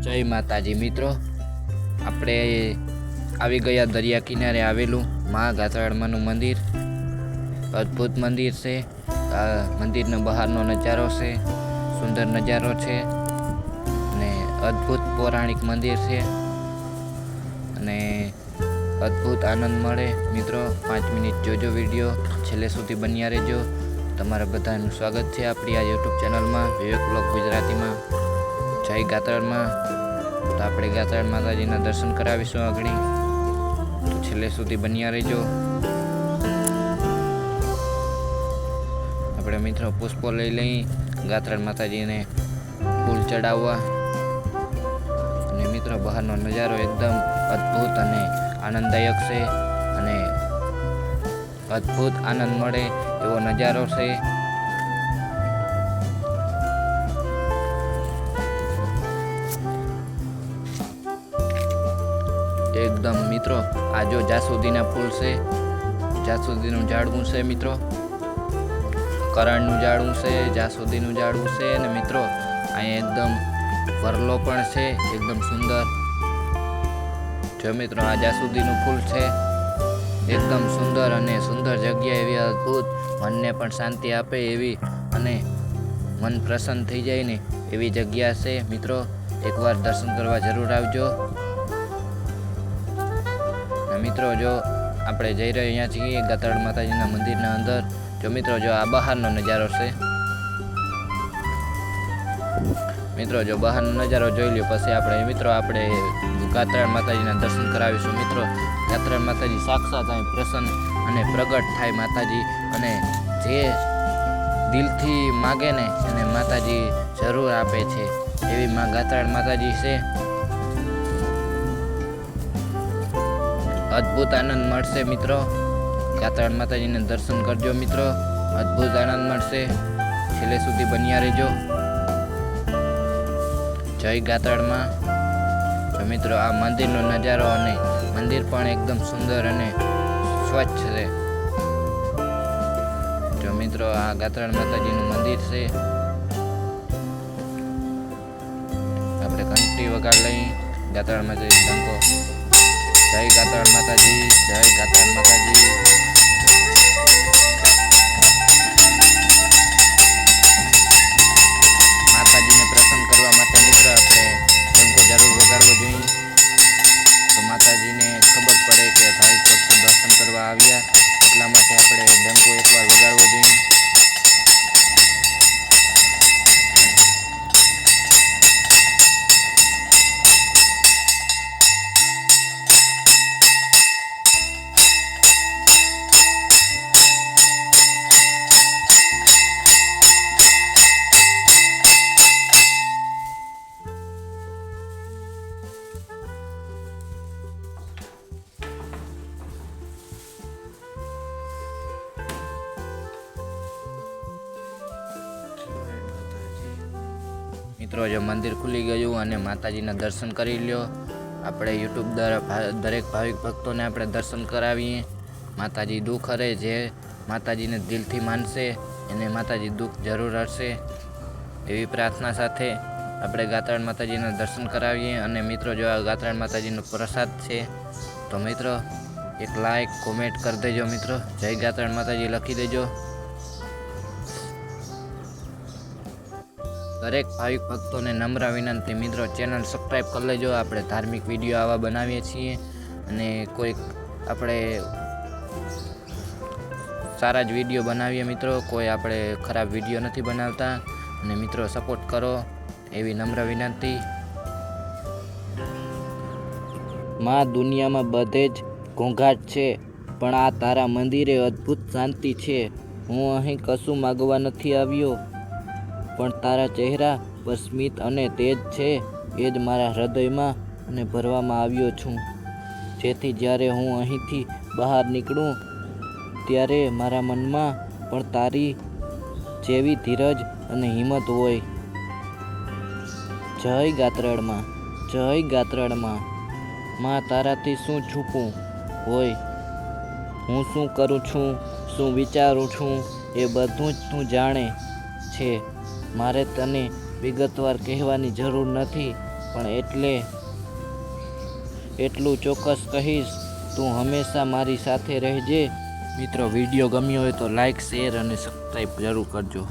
જય માતાજી મિત્રો, આપણે આવી ગયા દરિયા કિનારે આવેલું મા ગાત્રાળમાનું મંદિર. અદ્ભુત મંદિર છે. આ મંદિરનો બહારનો નજારો છે, સુંદર નજારો છે અને અદ્ભુત પૌરાણિક મંદિર છે અને અદ્ભુત આનંદ મળે. મિત્રો 5 મિનિટ જોજો વિડીયો, છેલ્લે સુધી બન્યા રહેજો. તમારા બધાનું સ્વાગત છે આપણી આ યુટ્યુબ ચેનલમાં, વિવેક બ્લોગ ગુજરાતીમાં. જય ગાત્રાળમાં. તો આપણે ગાત્રાળ માતાજીના દર્શન કરાવીશું આગળ, તો છેલ્લે સુધી બન્યા રહેજો. આપણે મિત્રો પુષ્પો લઈ ગાત્રાળ માતાજીને ફૂલ ચડાવવા. અને મિત્રો બહારનો નજારો એકદમ અદ્ભુત અને આનંદદાયક છે અને અદ્ભુત આનંદ મળે એવો નજારો છે. એકદમ મિત્રો આ જો જાસૂદીના ફૂલ છે, જાસૂદીનું ઝાડવું છે મિત્રો, કરણનું ઝાડવું છે, જાસૂદીનું ઝાડવું છે અને મિત્રો અહીંયા એકદમ વરલો પણ છે, એકદમ સુંદર. જો મિત્રો આ જાસૂદીનું ફૂલ છે, એકદમ સુંદર અને સુંદર જગ્યા, એવી અદ્ભુત, મનને પણ શાંતિ આપે એવી અને મન પ્રસન્ન થઈ જાય ને એવી જગ્યા છે મિત્રો. એકવાર દર્શન કરવા જરૂર આવજો. મિત્રો જો આપણે જઈ રહ્યા છીએ ગાત્રાળ માતાજીના મંદિરના અંદર. જો મિત્રો જો આ બહારનો નજારો છે. મિત્રો જો બહારનો નજારો જોઈ લ્યો, પછી આપણે ગાત્રાળ માતાજીના દર્શન કરાવીશું. મિત્રો ગાત્રાળ માતાજી સાક્ષાત અહીં પ્રસન્ન અને પ્રગટ થાય માતાજી, અને જે દિલથી માગે ને એને માતાજી જરૂર આપે છે એવી માં ગાત્રાળ માતાજી છે. અદ્ભુત આનંદ મળશે મિત્રો. ગાત્રાળ માતાજીને દર્શન કરજો મિત્રો, અદ્ભુત આનંદ મળશે. છેલ્લે સુધી બન્યા રહેજો. જય ગાત્રાળમાં. તો મિત્રો આ મંદિરનો નજારો, અને મંદિર પણ એકદમ સુંદર અને સ્વચ્છ છે. જો મિત્રો આ ગાત્રાળ માતાજીનું મંદિર છે. આપણે ઘંટી વગાડ લઈ ગાત્રાળ માતાજી ડંકો. જય ગાત્રાળ માતાજી, જય ગાત્રાળ માતાજી. માતાજીને પ્રસન્ન કરવા માટે મિત્રો આપણે ડંકો જરૂર વગાડવો જોઈએ, તો માતાજીને ખબર પડે કે ભાવિક ભક્તો દર્શન કરવા આવ્યા, એટલા માટે આપણે ડંકો એકવાર વગાડવો જોઈએ. મિત્રો જો મંદિર ખુલી ગયું અને માતાજીના દર્શન કરી લ્યો. આપણે યુટ્યુબ દ્વારા દરેક ભાવિક ભક્તોને આપણે દર્શન કરાવીએ. માતાજી દુઃખ હરે, જે માતાજીને દિલથી માનશે એને માતાજી દુઃખ જરૂર હરશે એવી પ્રાર્થના સાથે આપણે ગાત્રાળ માતાજીના દર્શન કરાવીએ. અને મિત્રો જો આ ગાત્રાળ માતાજીનો પ્રસાદ છે, તો મિત્રો એક લાઈક કોમેન્ટ કરી દેજો. મિત્રો જય ગાત્રાળ માતાજી લખી દેજો. દરેક ભાવિક ભક્તોને નમ્ર વિનંતી, મિત્રો ચેનલ સબસ્ક્રાઈબ કરી લેજો. આપણે ધાર્મિક વિડીયો આવા બનાવીએ છીએ અને કોઈક આપણે સારા જ વિડીયો બનાવીએ મિત્રો, કોઈ આપણે ખરાબ વિડીયો નથી બનાવતા. અને મિત્રો સપોર્ટ કરો એવી નમ્ર વિનંતી. માં દુનિયામાં બધે જ ઘોંઘાટ છે, પણ આ તારા મંદિરે અદ્ભુત શાંતિ છે. હું અહીં કશું માગવા નથી આવ્યો, પણ તારા ચહેરા પર સ્મિત અને તેજ છે એ જ મારા હૃદયમાં અને ભરવામાં આવ્યો છું, જેથી જ્યારે હું અહીંથી બહાર નીકળું ત્યારે મારા મનમાં પણ તારી જેવી ધીરજ અને હિંમત હોય. જય ગાત્રાળમાં, જય ગાત્રાળમાં. માં તારાથી શું છુપું હોય, હું શું કરું છું, શું વિચારું છું એ બધું જ તું જાણે છે. મારે તને વિગતવાર કહેવાની જરૂર નથી, પણ એટલું ચોક્કસ કહીશ, તું હંમેશા મારી સાથે રહેજે. મિત્રો, વિડીયો ગમ્યો હોય તો લાઈક, શેર અને સબસ્ક્રાઈબ જરૂર કરજો.